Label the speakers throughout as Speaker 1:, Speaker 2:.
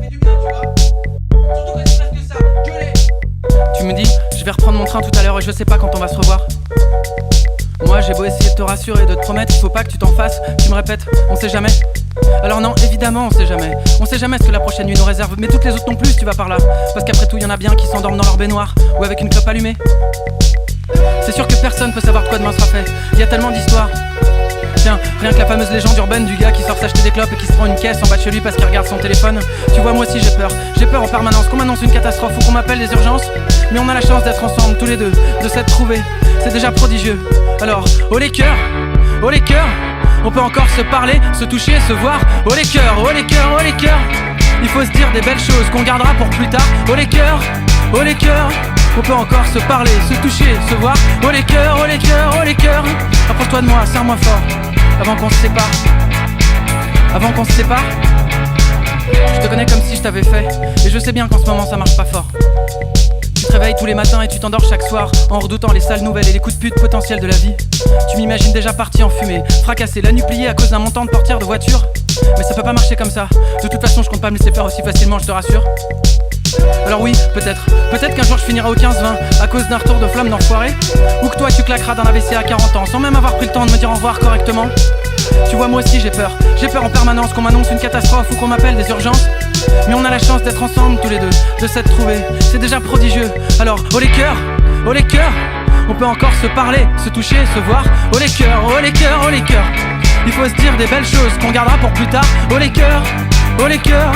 Speaker 1: fait du bien, tu vois. Surtout quand c'est presque ça, gueuler. Tu me dis, je vais reprendre mon train tout à l'heure et je sais pas quand on va se revoir. Moi j'ai beau essayer de te rassurer, de te promettre, il faut pas que tu t'en fasses. Tu me répètes, on sait jamais. Alors non, évidemment on sait jamais. On sait jamais ce que la prochaine nuit nous réserve. Mais toutes les autres non plus si tu vas par là. Parce qu'après tout y en a bien qui s'endorment dans leur baignoire ou avec une clope allumée. C'est sûr que personne peut savoir de quoi demain sera fait. Il y a tellement d'histoires. Tiens, rien que la fameuse légende urbaine du gars qui sort s'acheter des clopes et qui se prend une caisse en bas de chez lui parce qu'il regarde son téléphone. Tu vois, moi aussi j'ai peur. J'ai peur en permanence qu'on m'annonce une catastrophe ou qu'on m'appelle des urgences. Mais on a la chance d'être ensemble tous les deux, de s'être trouvés. C'est déjà prodigieux. Alors, oh les cœurs, oh les cœurs. On peut encore se parler, se toucher, se voir. Oh les cœurs, oh les cœurs, oh les cœurs. Il faut se dire des belles choses qu'on gardera pour plus tard. Oh les cœurs, oh les cœurs. On peut encore se parler, se toucher, se voir. Oh les cœurs, oh les cœurs, oh les cœurs. Approche-toi de moi, serre-moi fort. Avant qu'on se sépare. Avant qu'on se sépare. Je te connais comme si je t'avais fait. Et je sais bien qu'en ce moment ça marche pas fort. Tu te réveilles tous les matins et tu t'endors chaque soir en redoutant les sales nouvelles et les coups de pute potentiels de la vie. Tu m'imagines déjà parti en fumée, fracassé, la nuit pliée à cause d'un montant de portière de voiture. Mais ça peut pas marcher comme ça. De toute façon je compte pas me laisser faire aussi facilement, je te rassure. Alors oui, peut-être qu'un jour je finirai au 15-20 à cause d'un retour de flamme d'enfoiré. Ou que toi tu claqueras d'un AVC à 40 ans sans même avoir pris le temps de me dire au revoir correctement. Tu vois, moi aussi j'ai peur en permanence qu'on m'annonce une catastrophe ou qu'on m'appelle des urgences. Mais on a la chance d'être ensemble tous les deux, de s'être trouvés, c'est déjà prodigieux. Alors, oh les cœurs, oh les cœurs. On peut encore se parler, se toucher, se voir. Oh les cœurs, oh les cœurs, oh les cœurs. Il faut se dire des belles choses qu'on gardera pour plus tard. Oh les cœurs, oh les cœurs.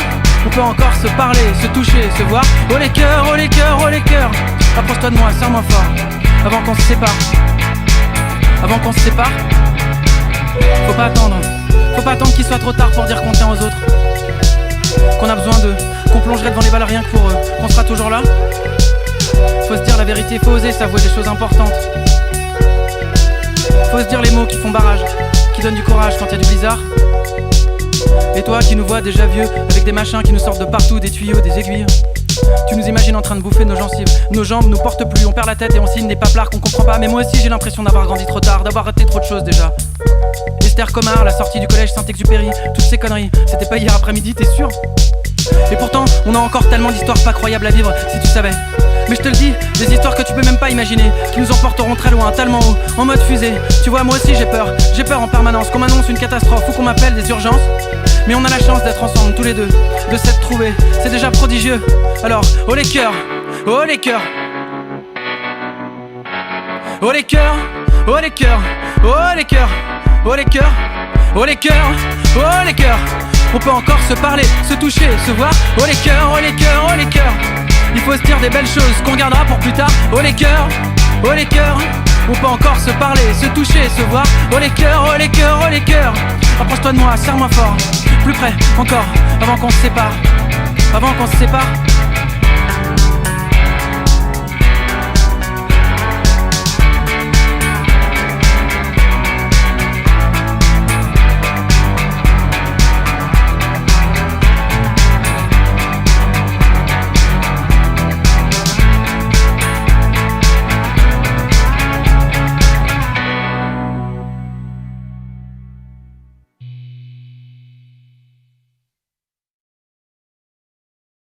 Speaker 1: On peut encore se parler, se toucher, se voir. Oh les cœurs, oh les cœurs, oh les cœurs. Approche-toi de moi, serre-moi fort. Avant qu'on se sépare. Avant qu'on se sépare. Faut pas attendre qu'il soit trop tard pour dire qu'on tient aux autres. Qu'on a besoin d'eux, qu'on plongerait devant les balles rien que pour eux. Qu'on sera toujours là. Faut se dire la vérité, faut oser s'avouer des choses importantes. Faut se dire les mots qui font barrage, qui donnent du courage quand y a du blizzard. Et toi qui nous vois déjà vieux, avec des machins qui nous sortent de partout, des tuyaux, des aiguilles. Tu nous imagines en train de bouffer nos gencives. Nos jambes nous portent plus, on perd la tête et on signe des paplards qu'on comprend pas. Mais moi aussi j'ai l'impression d'avoir grandi trop tard, d'avoir raté trop de choses déjà. Esther Comard, la sortie du collège Saint-Exupéry, toutes ces conneries, c'était pas hier après-midi, t'es sûr? Et pourtant, on a encore tellement d'histoires pas croyables à vivre, si tu savais. Mais je te le dis, des histoires que tu peux même pas imaginer, qui nous emporteront très loin, tellement haut, en mode fusée. Tu vois, moi aussi j'ai peur en permanence qu'on m'annonce une catastrophe ou qu'on m'appelle des urgences. Mais on a la chance d'être ensemble tous les deux, de s'être trouvés, c'est déjà prodigieux. Alors, oh les cœurs, oh les cœurs. Oh les cœurs, oh les cœurs, oh les cœurs, oh les cœurs, oh les cœurs, oh les cœurs. On peut encore se parler, se toucher, se voir. Oh les cœurs, oh les cœurs, oh les cœurs. Il faut se dire des belles choses qu'on gardera pour plus tard. Oh les cœurs, oh les cœurs. On peut encore se parler, se toucher, se voir. Oh les cœurs, oh les cœurs, oh les cœurs. Approche-toi de moi, serre-moi fort. Plus près, encore, avant qu'on se sépare. Avant qu'on se sépare.